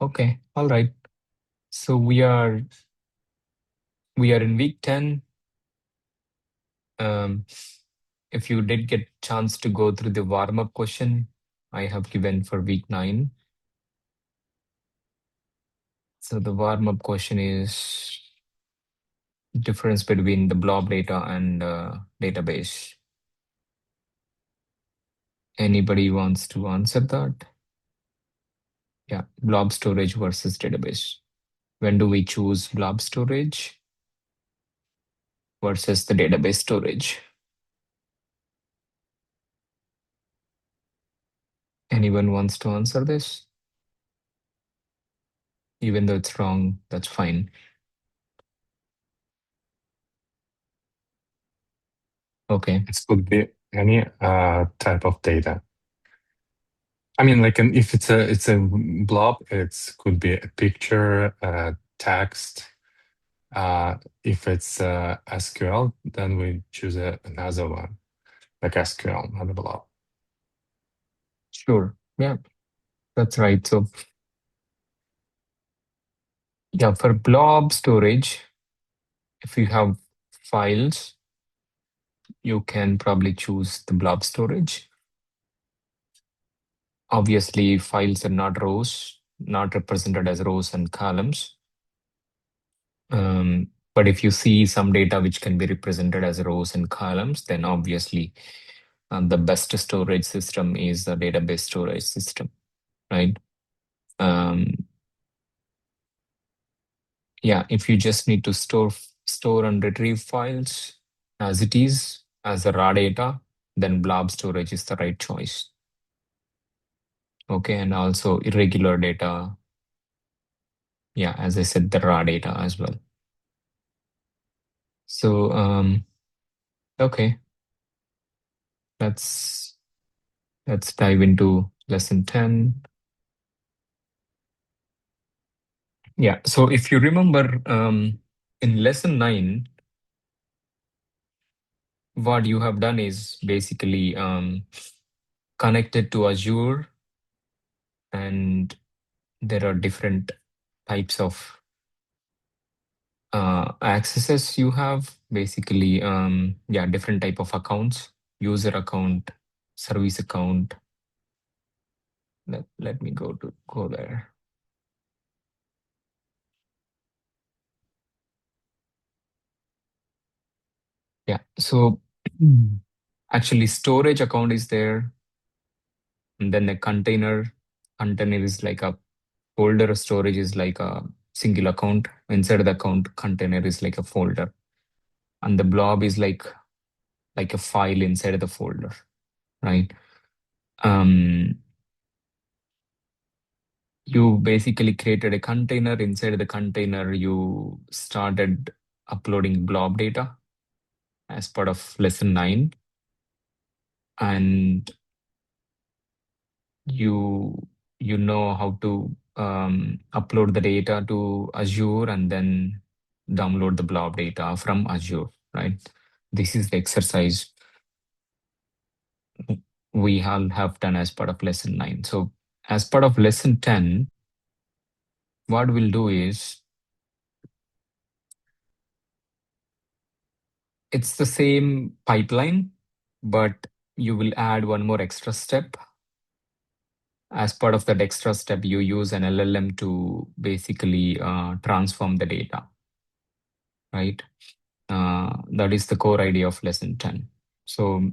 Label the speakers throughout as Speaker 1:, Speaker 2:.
Speaker 1: Okay, all right. So we are in week 10. Um, if you did get chance to go through the warm-up question I have given for week 9. So the warm-up question is difference between the blob data and database. Anybody wants to answer that? Yeah, blob storage versus database. When do we choose blob storage versus the database storage? Anyone wants to answer this? Even though it's wrong, that's fine. Okay.
Speaker 2: It could be any type of data. I mean, like if it's a blob, it could be a picture, text. If it's SQL, then we choose another one, like SQL, not a blob.
Speaker 1: Sure. Yeah, that's right. So yeah, for blob storage, if you have files, you can probably choose the blob storage. Obviously, files are not rows, not represented as rows and columns. But if you see some data which can be represented as rows and columns, then obviously the best storage system is the database storage system, right? Um, yeah, if you just need to store and retrieve files as it is as a raw data, then blob storage is the right choice. Okay, and also irregular data. Yeah, as I said, the raw data as well. So okay, let's dive into lesson 10. Yeah, so if you remember in lesson 9, what you have done is basically connected to Azure, and there are different types of accesses you have. Basically, yeah, different type of accounts: user account, service account. Let me go there. Yeah, so actually storage account is there, and then the container is like a folder. Storage is like a single account. Inside the account, container is like a folder, and the blob is like a file inside the folder, right? Um, you basically created a container. Inside the container, you started uploading blob data as part of lesson 9, and you you know how to upload the data to Azure and then download the blob data from Azure, right? This is the exercise we all have done as part of lesson 9. So as part of lesson 10, what we'll do is it's the same pipeline, but you will add one more extra step. As part of that extra step, you use an LLM to basically transform the data, right? That is the core idea of lesson 10. So,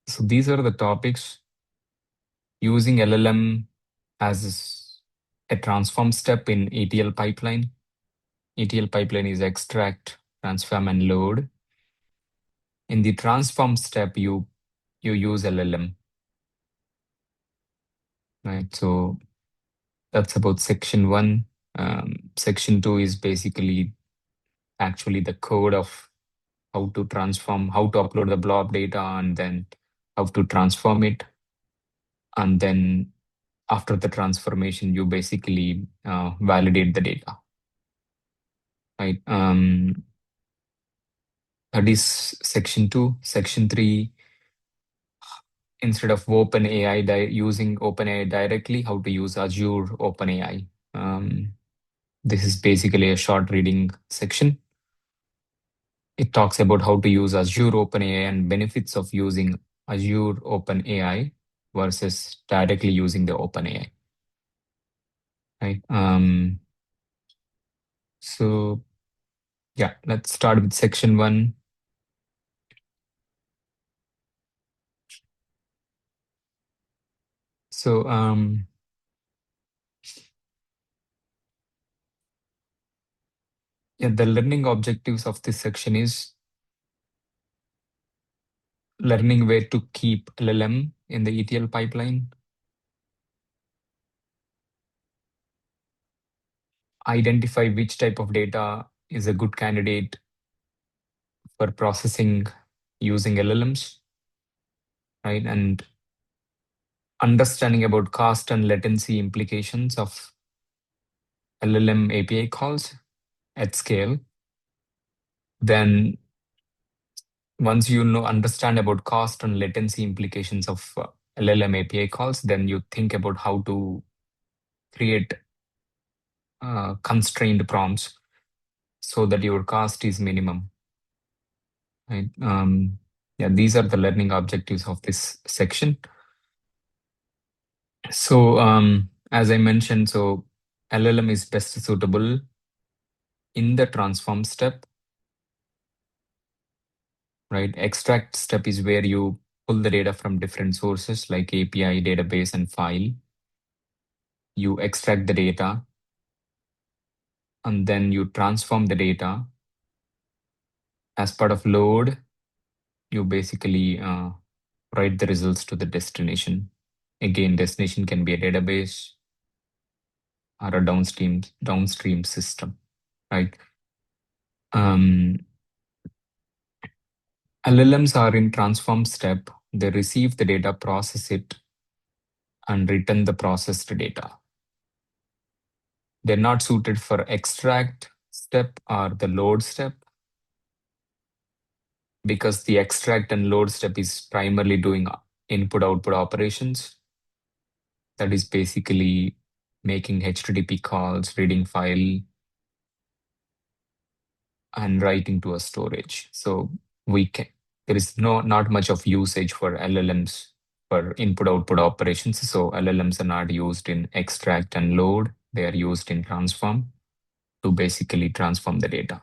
Speaker 1: so these are the topics using LLM as a transform step in ETL pipeline. ETL pipeline is extract, transform, and load. In the transform step, you use LLM, right? So that's about section 1. Section 2 is basically actually the code of how to transform, how to upload the blob data, and then how to transform it. And then after the transformation, you basically validate the data, right? That is section 2. Section 3 instead of OpenAI using OpenAI directly, how to use Azure OpenAI. This is basically a short reading section. It talks about how to use Azure OpenAI and benefits of using Azure OpenAI versus directly using the OpenAI. Right. So yeah, let's start with section 1. So yeah, the learning objectives of this section is learning where to keep LLM in the ETL pipeline, identify which type of data is a good candidate for processing using LLMs, right? And understanding about cost and latency implications of LLM API calls at scale. Then once you understand about cost and latency implications of LLM API calls, then you think about how to create constrained prompts so that your cost is minimum. Right? Yeah, these are the learning objectives of this section. So as I mentioned, so LLM is best suitable in the transform step, right? Extract step is where you pull the data from different sources like API, database, and file. You extract the data and then you transform the data. As part of load, you basically write the results to the destination. Again, destination can be a database or a downstream system, right? Um, LLMs are in transform step. They receive the data, process it, and return the processed data. They're not suited for extract step or the load step because the extract and load step is primarily doing input-output operations. That is basically making HTTP calls, reading file, and writing to a storage. So we can there is not much of usage for LLMs for input output operations. So LLMs are not used in extract and load. They are used in transform to basically transform the data.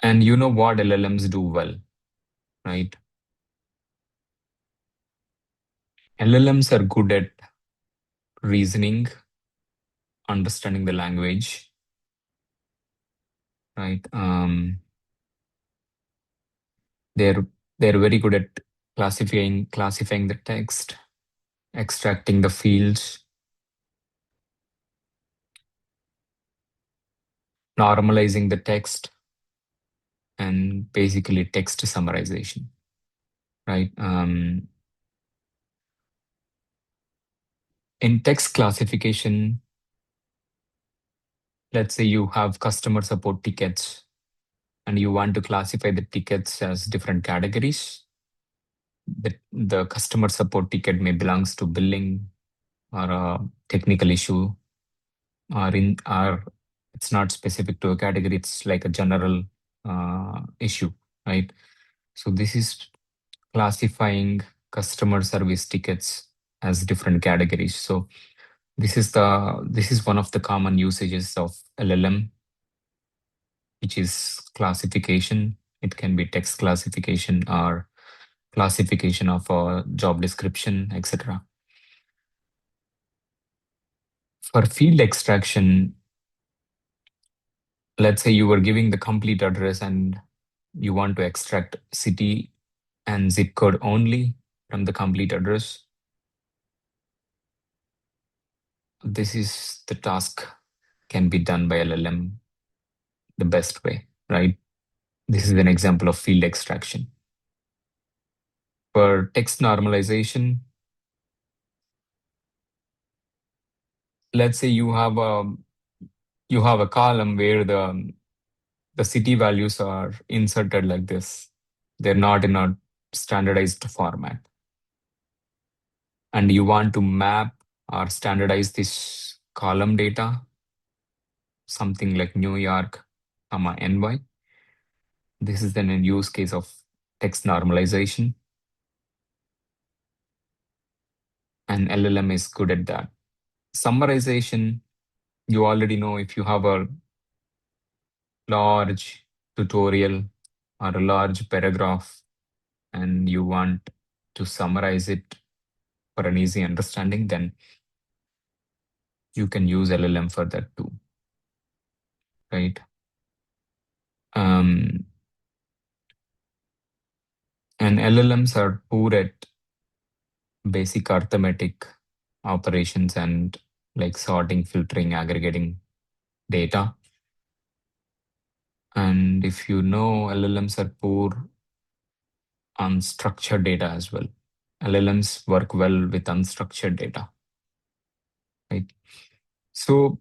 Speaker 1: And you know what LLMs do well, right? LLMs are good at reasoning, understanding the language, right? They're they're very good at classifying the text, extracting the fields, normalizing the text, and basically text summarization, right? In text classification, let's say you have customer support tickets and you want to classify the tickets as different categories. The customer support ticket may belongs to billing or a technical issue or it's not specific to a category, it's like a general issue, right? So this is classifying customer service tickets as different categories. So this is one of the common usages of LLM, which is classification. It can be text classification or classification of a job description, etc. For field extraction, let's say you were giving the complete address and you want to extract city and zip code only from the complete address. This is the task can be done by LLM the best way, right? This is an example of field extraction. For text normalization, let's say you have a column where the city values are inserted like this. They're not in a standardized format. and you want to map or standardize this column data, something like New York, NY. This is then a use case of text normalization, and LLM is good at that. Summarization, you already know if you have a large tutorial or a large paragraph and you want to summarize it for an easy understanding, then you can use LLM for that too, right? Um, and LLMs are poor at basic arithmetic operations and like sorting, filtering, aggregating data. And if you know, LLMs are poor on structured data as well. LLMs work well with unstructured data, right? So,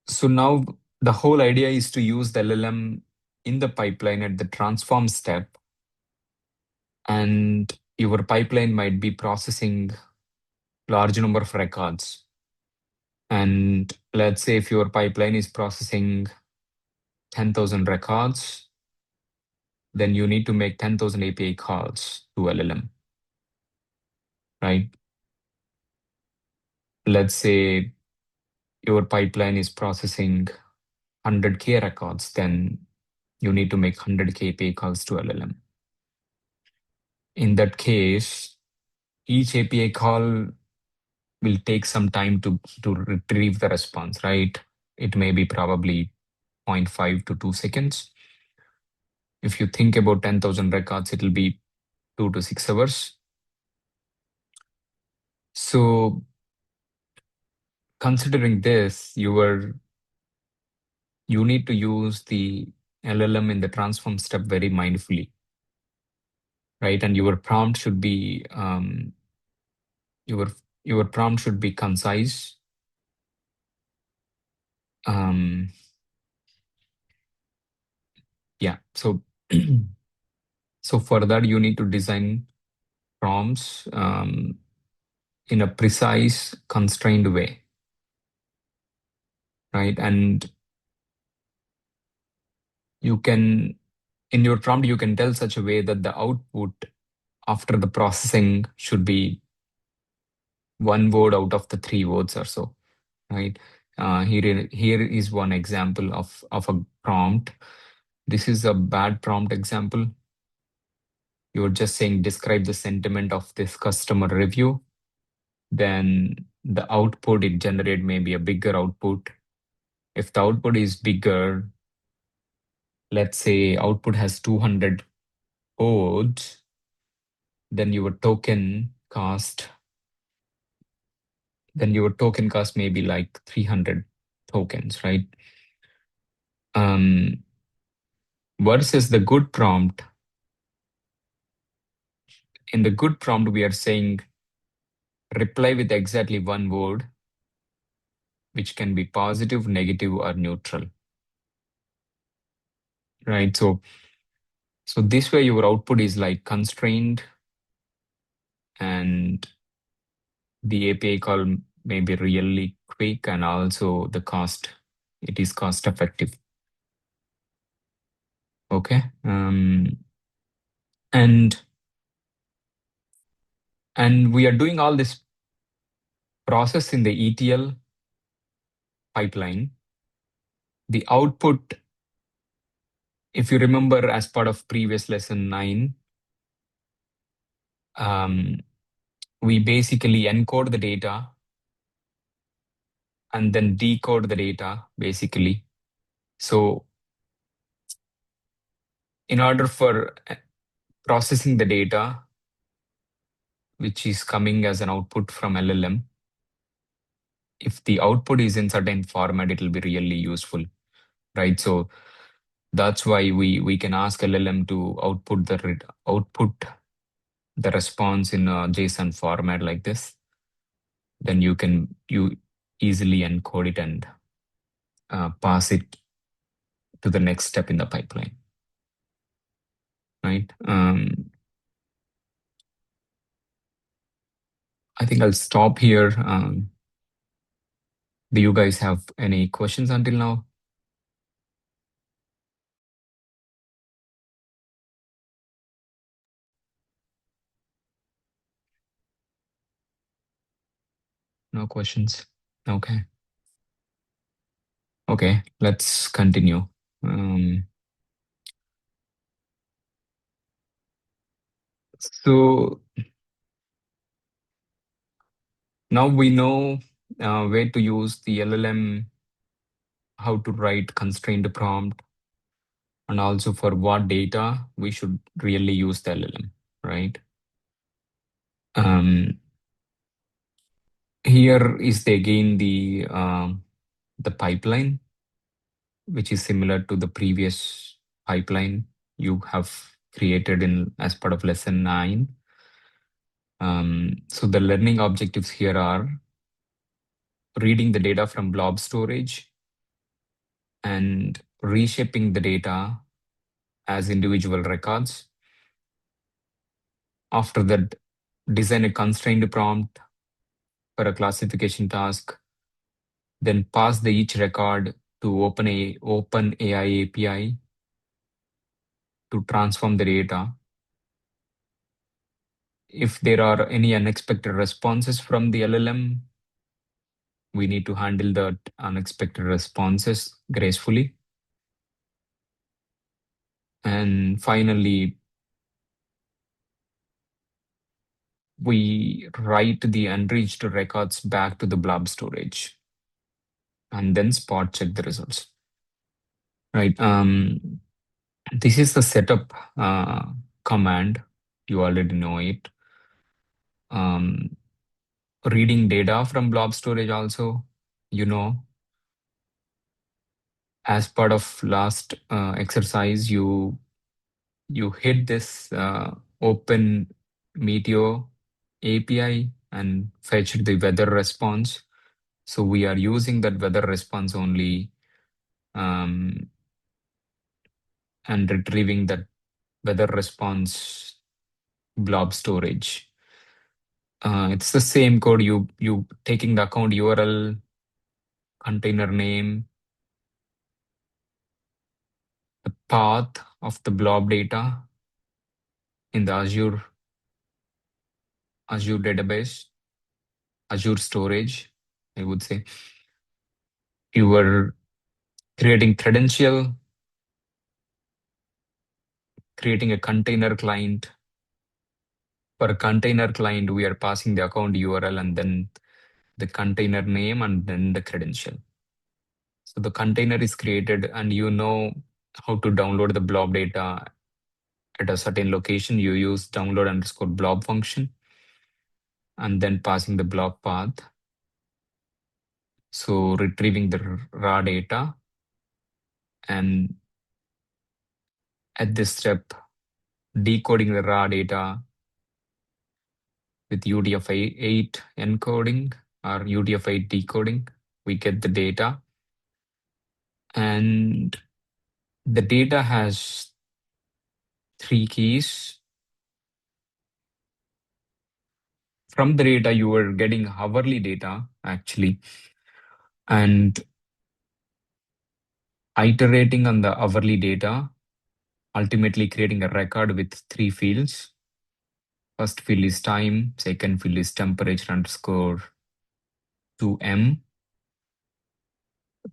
Speaker 1: so now the whole idea is to use the LLM in the pipeline at the transform step, and your pipeline might be processing large number of records. And let's say if your pipeline is processing 10,000 records, then you need to make 10,000 API calls to LLM, right? Let's say your pipeline is processing 100K records, then you need to make 100K API calls to LLM. In that case, each API call will take some time to retrieve the response, right? It may be probably zero point 0.5 to 2 seconds. If you think about 10,000 records, it will be 2 to 6 hours. So considering this, you need to use the LLM in the transform step very mindfully, right? And your prompt should be your your prompt should be concise. Um, yeah. So so for that, you need to design prompts in a precise, constrained way, right? And you can in your prompt you can tell such a way that the output after the processing should be one word out of the 3 words or so, right? Here is one example of a prompt. This is a bad prompt example. You're just saying describe the sentiment of this customer review. Then the output it generate may be a bigger output. If the output is bigger, let's say output has 200 words, then your token cost may be like 300 tokens, right? Um, versus the good prompt. In the good prompt, we are saying reply with exactly one word, which can be positive, negative, or neutral, right? So this way your output is like constrained, and the API call may be really quick, and also it is cost effective. Okay. And we are doing all this process in the ETL pipeline. The output, if you remember as part of previous lesson 9, we basically encode the data and then decode the data, basically. So in order for processing the data, which is coming as an output from LLM, if the output is in certain format, it will be really useful, right? So that's why we can ask LLM to output the response in a JSON format like this. Then you easily encode it and pass it to the next step in the pipeline, right? I think I'll stop here. Do you guys have any questions until now? No questions. Okay. Okay, let's continue. Um, so now we know where to use the LLM, how to write constrained prompt, and also for what data we should really use the LLM, right? Um, Here is again the pipeline, which is similar to the previous pipeline you have created in as part of lesson 9. So the learning objectives here are reading the data from blob storage and reshaping the data as individual records. After that, design a constrained prompt for a classification task, then pass the each record to OpenAI API to transform the data. If there are any unexpected responses from the LLM, we need to handle the unexpected responses gracefully. And finally, we write the enriched records back to the blob storage and then spot check the results. Right. This is the setup command. You already know it. Um, Reading data from blob storage also, you know, as part of last exercise, you hit this open Meteor API and fetched the weather response. So we are using that weather response only um, and retrieving that weather response blob storage. It's the same code. You taking the account URL, container name, the path of the blob data in the Azure database, Azure storage, I would say. You were creating credential, creating a container client. For a container client, we are passing the account URL and then the container name and then the credential. So the container is created and you know how to download the blob data at a certain location. You use download underscore blob function and then passing the blob path. So retrieving the raw data, and at this step, decoding the raw data with UTF-8 encoding or UTF-8 decoding. We get the data, and the data has 3 keys. From the data, you are getting hourly data actually, and iterating on the hourly data, ultimately creating a record with 3 fields. First field is time, second field is temperature underscore 2m,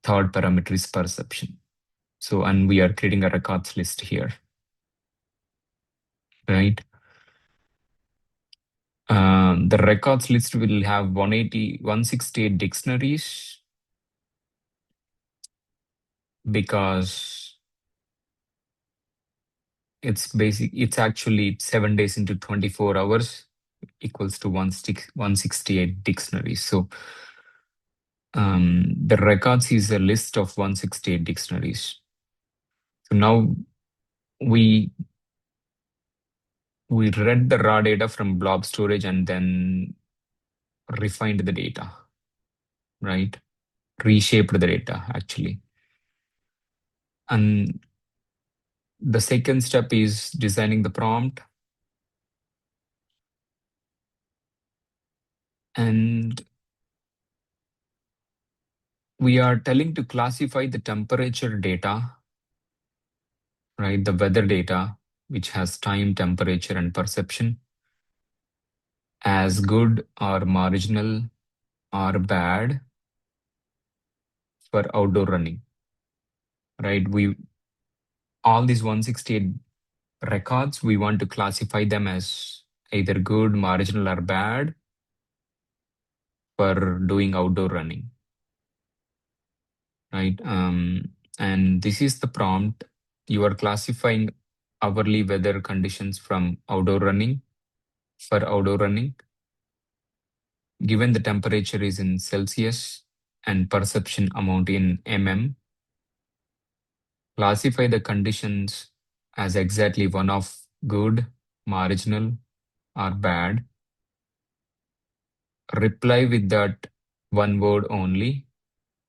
Speaker 1: third parameter is perception. So, and we are creating a records list here, right? The records list will have 168 dictionaries because it's actually 7 days into 24 hours equals to 168 dictionaries. So the records is a list of 168 dictionaries. So now we we read the raw data from blob storage and then refined the data, right? Reshaped the data actually. And the second step is designing the prompt. And we are telling to classify the temperature data, right? The weather data, which has time, temperature, and perception, as good or marginal or bad for outdoor running, right? All these 168 records, we want to classify them as either good, marginal, or bad for doing outdoor running, right? And this is the prompt. You are classifying hourly weather conditions from outdoor running for outdoor running. Given the temperature is in Celsius and perception amount in mm, classify the conditions as exactly one of good, marginal, or bad. Reply with that one word only,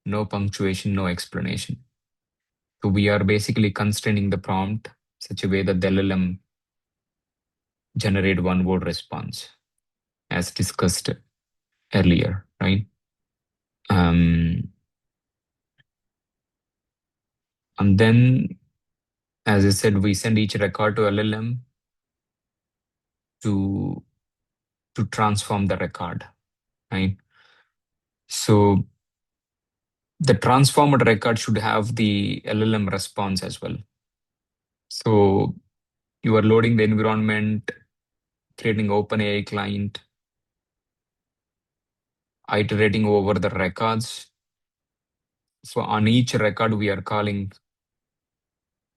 Speaker 1: no punctuation, no explanation. So we are basically constraining the prompt such a way that the LLM generate one word response as discussed earlier, right? Um, and then, as I said, we send each record to LLM to transform the record, right? So the transformed record should have the LLM response as well. So you are loading the environment, creating OpenAI client, iterating over the records. So on each record, we are calling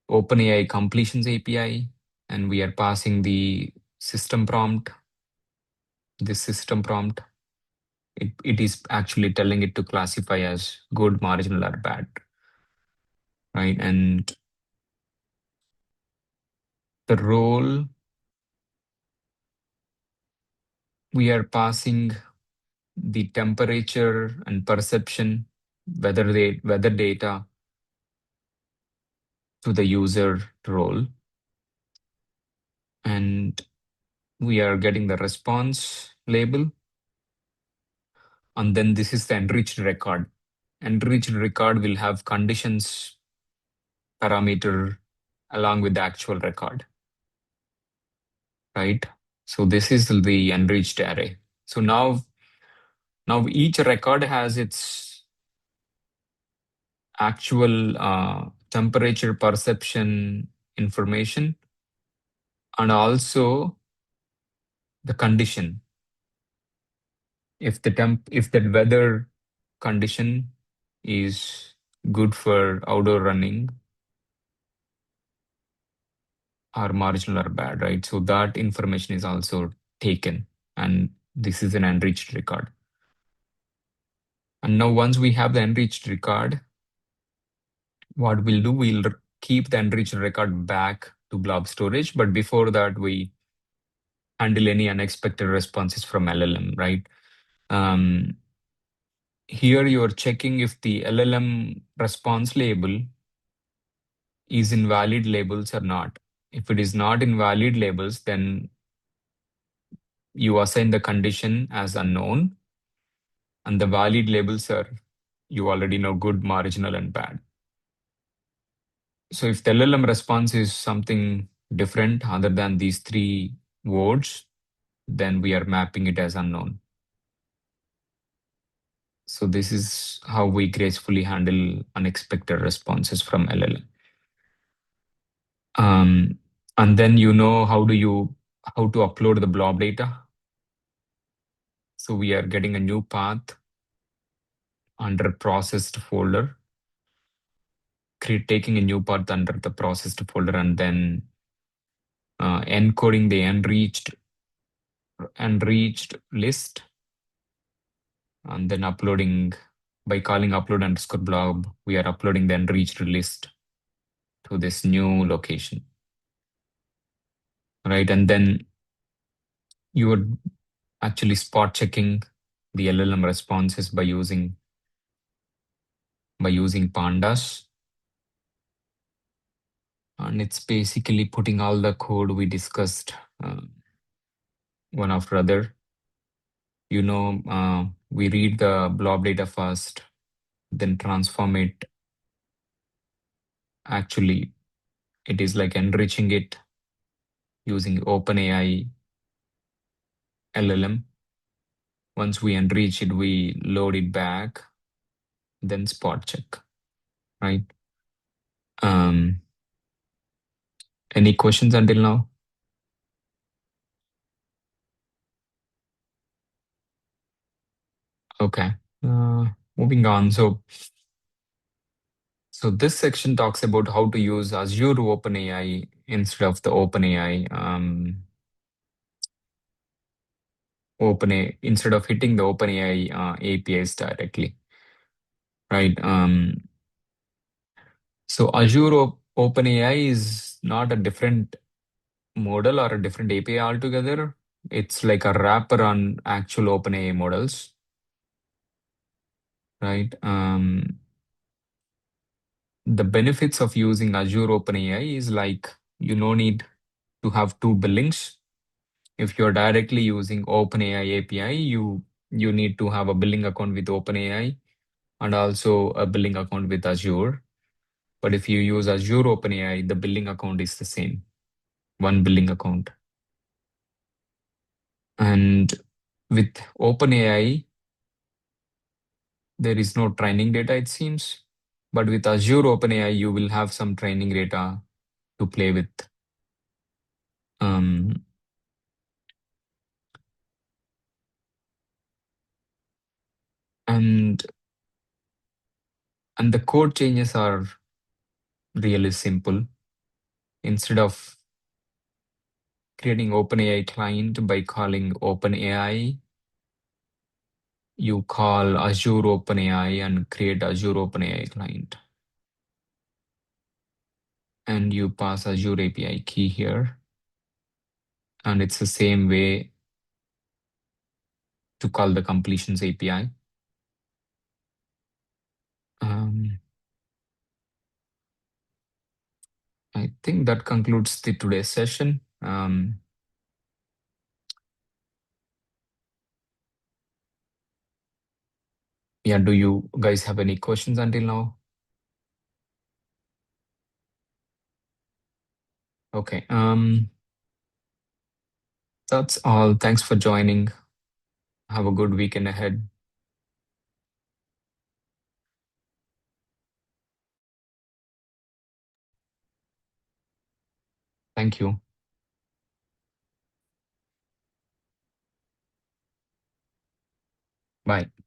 Speaker 1: OpenAI completions API, and we are passing the system prompt. This system prompt, it is actually telling it to classify as good, marginal, or bad, right? And the role, we are passing the temperature and perception, weather data to the user role, and we are getting the response label. And then this is the enriched record. Enriched record will have conditions parameter along with the actual record, right? So this is the enriched array. So now each record has its actual temperature perception information and also the condition. If that weather condition is good for outdoor running or marginal or bad, right? So that information is also taken, and this is an enriched record. And now once we have the enriched record, what we'll do, we'll keep the enriched record back to Blob Storage. But before that, we handle any unexpected responses from LLM, right? Um, Here you're checking if the LLM response label is in valid labels or not. If it is not in valid labels, then you assign the condition as unknown, and the valid labels are, you already know, good, marginal, and bad. So if the LLM response is something different other than these three words, then we are mapping it as unknown. So this is how we gracefully handle unexpected responses from LLM. And then you know how to upload the blob data. So we are getting a new path under processed folder, taking a new path under the processed folder, and then encoding the enriched list, and then uploading by calling upload underscore blob. We are uploading the enriched list to this new location, right? And then you are actually spot checking the LLM responses by using pandas, and it's basically putting all the code we discussed one after other. we read the blob data first, then transform it. Actually, it is like enriching it using OpenAI LLM. Once we enrich it, we load it back, then spot check, right? Um, any questions until now? Okay. Uh, moving on. So this section talks about how to use Azure OpenAI instead of the OpenAI instead of hitting the OpenAI APIs directly, right? So Azure OpenAI is not a different model or a different API altogether. It's like a wrapper on actual OpenAI models, right? The benefits of using Azure OpenAI is like you no need to have two billings. If you're directly using OpenAI API, you need to have a billing account with OpenAI and also a billing account with Azure. But if you use Azure OpenAI, the billing account is the same, one billing account. And with OpenAI, there is no training data, it seems. But with Azure OpenAI, you will have some training data to play with. Um, and and the code changes are really simple. Instead of creating OpenAI client by calling OpenAI, you call Azure OpenAI and create Azure OpenAI client. And you pass Azure API key here. And it's the same way to call the completions API. Um, I think that concludes the today's session. Yeah, do you guys have any questions until now? Okay. That's all. Thanks for joining. Have a good weekend ahead. Thank you. Bye.